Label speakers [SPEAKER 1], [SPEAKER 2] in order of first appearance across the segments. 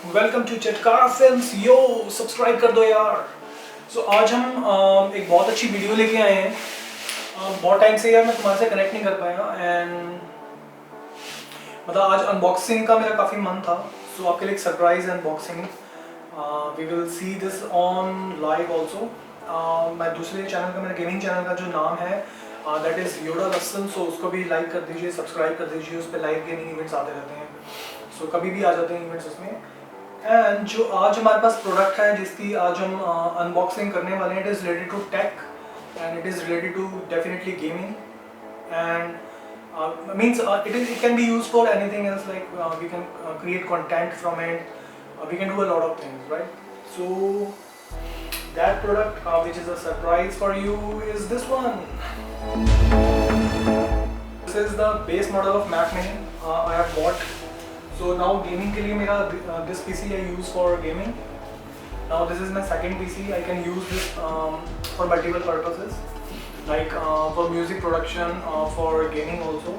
[SPEAKER 1] Welcome to Chatkara films. Yo subscribe कर दो यार। आज हम एक बहुत अच्छी वीडियो लेके आए हैं। बहुत टाइम से यार मैं तुम्हारे से कनेक्ट नहीं कर पाया एंड मतलब आज अनबॉक्सिंग का मेरा काफ़ी मन था। आपके लिए एक surprise unboxing. We will see this on live also. मैं दूसरे चैनल का, मेरा गेमिंग चैनल का जो नाम है दैट इज़ योडा रसल। उसको भी लाइक कर दीजिए, सब्सक्राइब कर दीजिए। उस पर लाइव गेमिंग इवेंट्स आते रहते हैं। कभी भी आ जाते हैं इवेंट्स उसमें। एंड जो आज हमारे पास प्रोडक्ट है जिसकी आज हम अनबॉक्सिंग करने वाले हैं, it is related to tech and it is related to definitely gaming and means it can be used for anything else, like we can create content from it, we can do a lot of things, right? So that product which is a surprise for you is this one. This is the base model of Mac Mini I have bought. So now gaming के लिए मेरा this PC I use for gaming. Now this is my second PC. I can use this for multiple purposes, like for music production, for gaming also.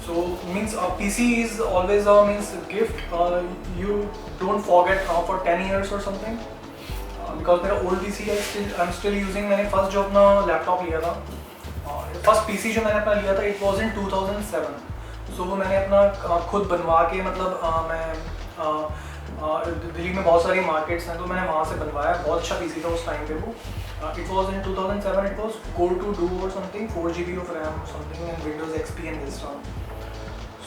[SPEAKER 1] So means PC is always a means gift. You don't forget for 10 years or something. Because मेरा old PC है, I'm still using. मैंने first जो अपना laptop लिया था, first PC जो मैंने अपना लिया था, it was in 2007. So वो मैंने अपना खुद बनवा के, मतलब मैं दिल्ली में बहुत सारी मार्केट्स हैं तो मैंने वहाँ से बनवाया। बहुत अच्छा PC था उस टाइम पे वो। It was in 2007. It was Core 2 Duo or something, 4 GB of RAM or something, and Windows XP and Vista.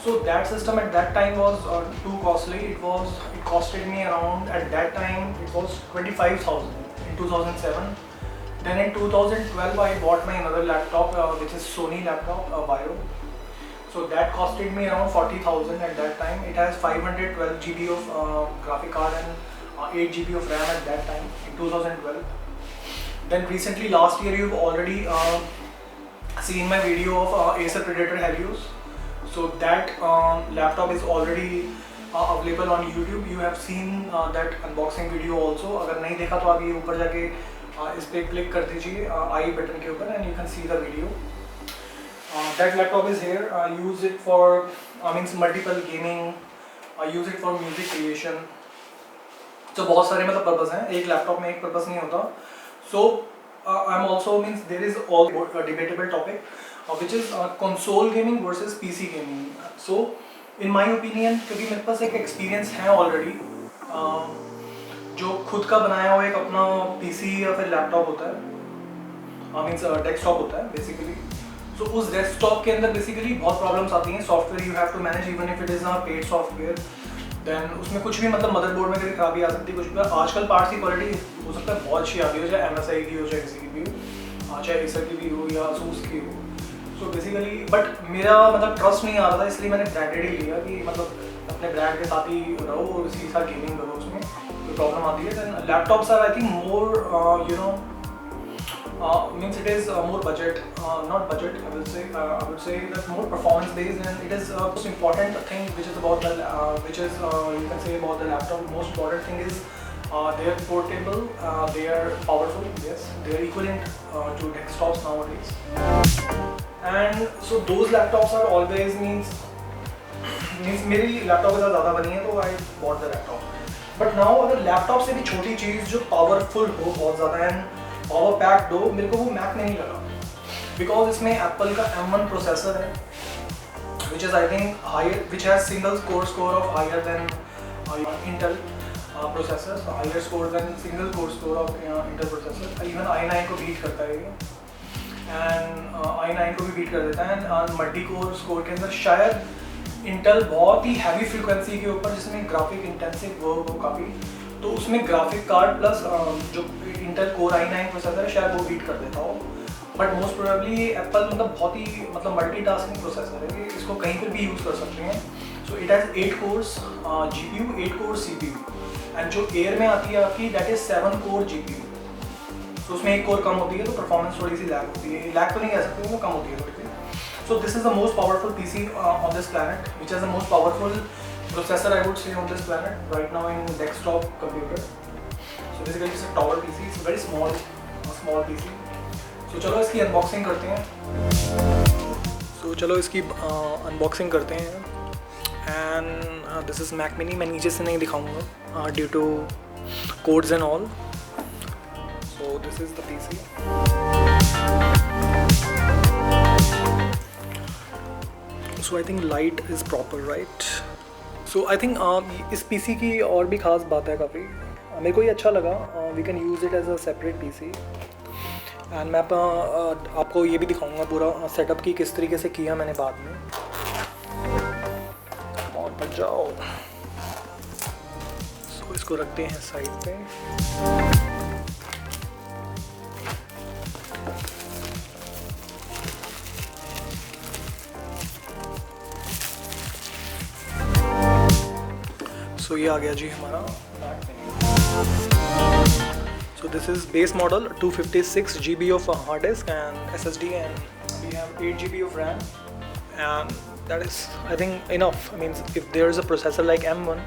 [SPEAKER 1] So that system at that time was too costly. It costed me around, at that time it was 25,000 in 2007. Then in 2012 I bought my another laptop, which is Sony laptop, Bio. So that costed me around 40,000 at that time. It has 512 GB of graphic card and 8 GB of RAM at that time in 2012. Then recently last year you've already seen my video of Acer Predator Helios. So that laptop is already available on YouTube. You have seen that unboxing video also. अगर नहीं देखा तो आप ये ऊपर जाके इस पे क्लिक कर दीजिए आई बटन के ऊपर and you can see the video. That laptop is here. I use it for means multiple gaming. I use it for music creation. तो बहुत सारे मतलब पर्पस हैं, एक लैपटॉप में एक पर्पस नहीं होता. So I'm also means there is all a debatable topic which is console gaming versus PC gaming. So in my opinion, क्योंकि मेरे पास एक एक्सपीरियंस है ऑलरेडी, जो खुद का बनाया हुआ एक अपना PC या फिर लैपटॉप होता है, मीन्स डेस्कटॉप होता है बेसिकली. So उस डेस्कटॉप के अंदर बेसिकली बहुत प्रॉब्लम्स आती हैं. Software you have to manage even if it is a paid software. Then उसमें कुछ भी मतलब मदरबोर्ड में कभी खराबी आ सकती है, कुछ भी. आजकल पार्ट्स की क्वालिटी हो सकता है बहुत अच्छी आती हो, चाहे MSI की हो, चाहे किसी की भी हो, चाहे Acer की भी हो या ASUS की हो. सो बेसिकली बट मेरा मतलब ट्रस्ट नहीं आ रहा था, इसलिए मैंने ब्रांडेड ही लिया कि मतलब अपने ब्रांड के साथ ही रहो और इसी के साथ गेमिंग करो. उसमें कोई प्रॉब्लम आती है. Then laptops are I think more you know means it is more budget, not budget, I would say that more performance based, and it is most important thing which is about the you can say about the laptop. Most important thing is they are portable, they are powerful. Yes, they are equivalent to desktops nowadays. And so those laptops are always means मेरी laptop के साथ ज़्यादा बनी है तो I bought the laptop. But now अगर laptop से भी छोटी चीज़ जो पावरफुल हो बहुत ज़्यादा एंड पावर पैक्ड हो, मेरे को वो मैक नहीं लगा. बिकॉज इसमें एप्पल का M1 प्रोसेसर है which is I think higher, which has single core score of higher than Intel processor, higher score than single core score of Intel processor. Even i9 को beat करता है ये, and i9 को भी beat कर देता है. एंड मल्टी कोर स्कोर के अंदर शायद इंटेल बहुत ही हैवी फ्रिक्वेंसी के ऊपर, जिसमें ग्राफिक इंटेंसिव वर्क हो काफ़ी, तो उसमें ग्राफिक कार्ड प्लस जो इंटेल कोर i9 प्रोसेसर है शायद वो बीट कर देता हो. बट मोस्ट प्रोबेबली एप्पल मतलब बहुत ही मतलब मल्टीटास्किंग प्रोसेसर है, इसको कहीं पर भी यूज़ कर सकते हैं. So it has 8 course GPU, 8 core CPU, and जो एयर में आती है आपकी दैट इज़ 7 कोर GPU. तो उसमें एक कोर कम होती है तो परफॉर्मेंस थोड़ी सी लैग होती है, लैग तो नहीं कह सकते, वो कम होती है थोड़ी सी. So this is the most powerful PC on this planet, which has the most powerful processor I would say on this planet right now in desktop computer. So basically it's a tower PC, it's a very small PC. So चलो इसकी unboxing करते हैं. And this is Mac mini. मैं नीचे से नहीं दिखाऊंगा due to codes and all. So this is the PC. So I think light is proper right. So I think इस पीसी की और भी ख़ास बात है काफ़ी. मेरे को ये अच्छा लगा. We can use it as a separate PC. And मैं आपको ये भी दिखाऊंगा पूरा सेटअप की किस तरीके से किया मैंने बाद में. और बच जाओ. सो इसको रखते हैं साइड पे. सो ये आ गया जी हमारा Mac mini. So this is base model, 256 GB of hard disk and SSD, and we have 8 GB of RAM, and that is I think enough. I mean, if there is a processor like M1,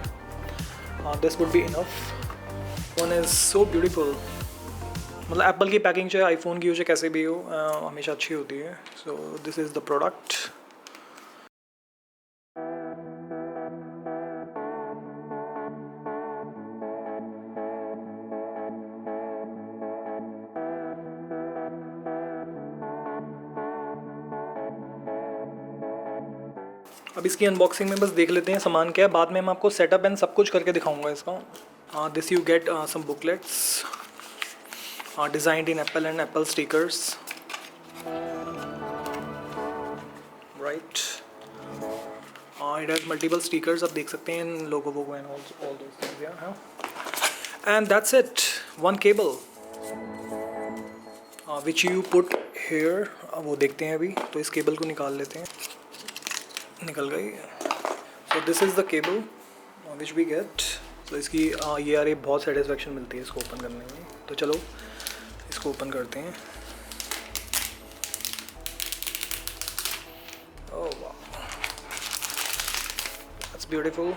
[SPEAKER 1] this would be enough. One is so beautiful. मतलब Apple की packing चाहे iPhone की हो चाहे कैसे भी हो हमेशा अच्छी होती है. So this is the product. अब इसकी अनबॉक्सिंग में बस देख लेते हैं सामान क्या है. बाद में मैं आपको सेटअप एंड सब कुछ करके दिखाऊंगा इसका. This you get some booklets designed in Apple and Apple stickers right. It has multiple stickers. आप देख सकते हैं लोगो वोगो एंड ऑल दोस थिंग्स. या and that's it. One cable which you put here. वो देखते हैं अभी. तो इस केबल को निकाल लेते हैं. निकल गई. So this is the cable which we get. तो इसकी ये यार ये बहुत सेटिस्फेक्शन मिलती है इसको ओपन करने में. तो चलो इसको ओपन करते हैं. ओह वाह, that's beautiful.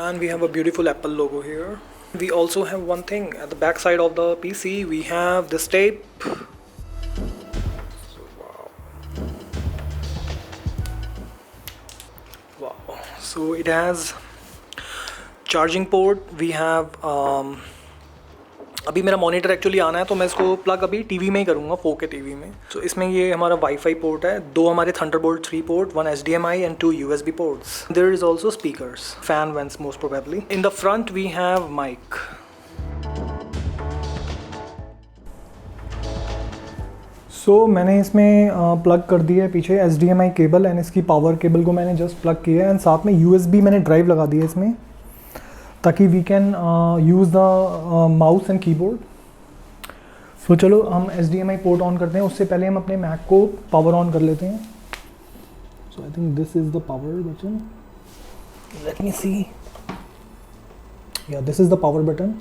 [SPEAKER 1] And we have a beautiful Apple logo here. We also have one thing at the back side of the PC. We have this tape. So, wow. So it has charging port. We have अभी मेरा monitor actually आना है तो मैं इसको plug अभी TV में ही करूँगा 4K टीवी में. तो इसमें ये हमारा वाईफाई पोर्ट है. 2 हमारे Thunderbolt 3 port, 1 HDMI and 2 USB ports. There is also speakers, fan vents most probably. In the front we have mic. So मैंने इसमें प्लग कर दिया है पीछे HDMI केबल एंड इसकी पावर केबल को मैंने जस्ट प्लग किया है. एंड साथ में USB मैंने ड्राइव लगा दी है इसमें ताकि we can use the mouse and keyboard. So चलो हम HDMI पोर्ट ऑन करते हैं. उससे पहले हम अपने मैक को पावर ऑन कर लेते हैं. So I think this is the power button. Let me see. Yeah this is the power button.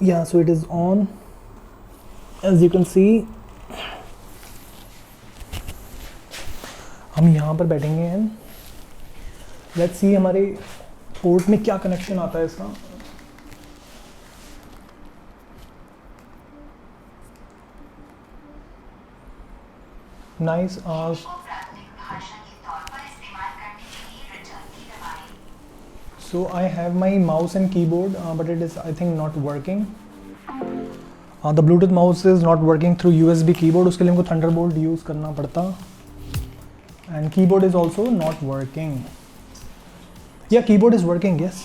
[SPEAKER 1] Yeah so it is on as you can see. हम यहाँ पर बैठेंगे एंड लेट्स सी हमारे port में क्या कनेक्शन आता है इसका. Nice. So I have my mouse and keyboard but it is I think not working. The Bluetooth mouse is not working through USB keyboard. उसके लिए हमको थंडरबोल्ट यूज़ करना पड़ता. And keyboard is also not working. Yeah, keyboard is working, yes.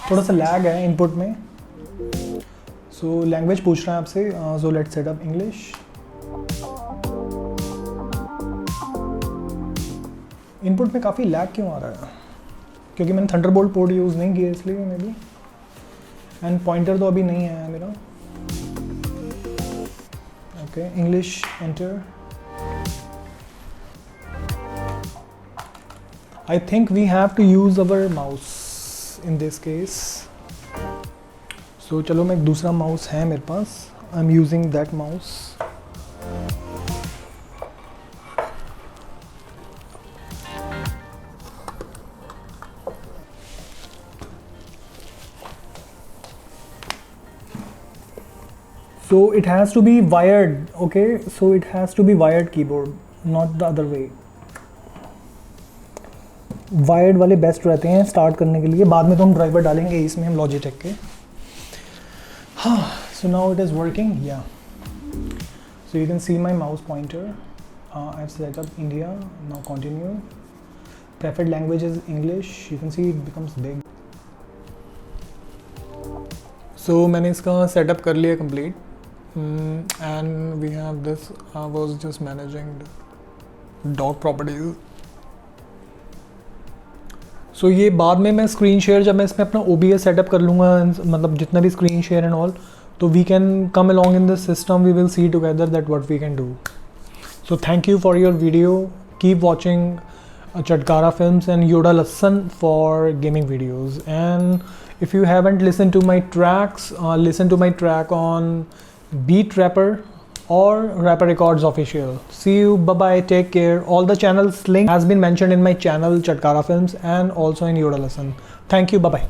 [SPEAKER 1] थोड़ा सा lag है input में. So language पूछ रहा है आपसे. So let's set up English. Input में काफ़ी लैग क्यों आ रहा है? क्योंकि मैंने थंडरबोल्ट पोर्ट यूज़ नहीं किया इसलिए मे बी. एंड पॉइंटर तो अभी नहीं आया मेरा. Okay, English enter. I think we have to use our mouse in this case. So चलो मैं एक दूसरा माउस है मेरे पास. I'm using that mouse. So it has to be wired, okay? So it has to be wired keyboard, not the other way. Wired वाले best रहते हैं start करने के लिए. बाद में तो हम ड्राइवर डालेंगे इसमें हम लॉजिटेक के. हाँ, so now it is working. Yeah so you can see my mouse pointer. I have set up India. Now continue. Preferred language is English. You can see it becomes big. So मैंने इसका setup कर लिया complete. And we have this. I was just managing dog properties. सो ये बाद में मैं screen share जब मैं इसमें अपना OBS सेटअप कर लूँगा, मतलब जितना भी स्क्रीन शेयर एंड ऑल, तो we can come along in this system. We will see together that what we can do. So thank you for your video. Keep watching Chatkara Films and Yoda Lesson for gaming videos. And if you haven't listened to my tracks, listen to my track on Beat Rapper or Rapper Records Official. See you. Bye bye. Take care. All the channels link has been mentioned in my channel Chatkara Films and also in Yoda Lesson. Thank you. Bye bye.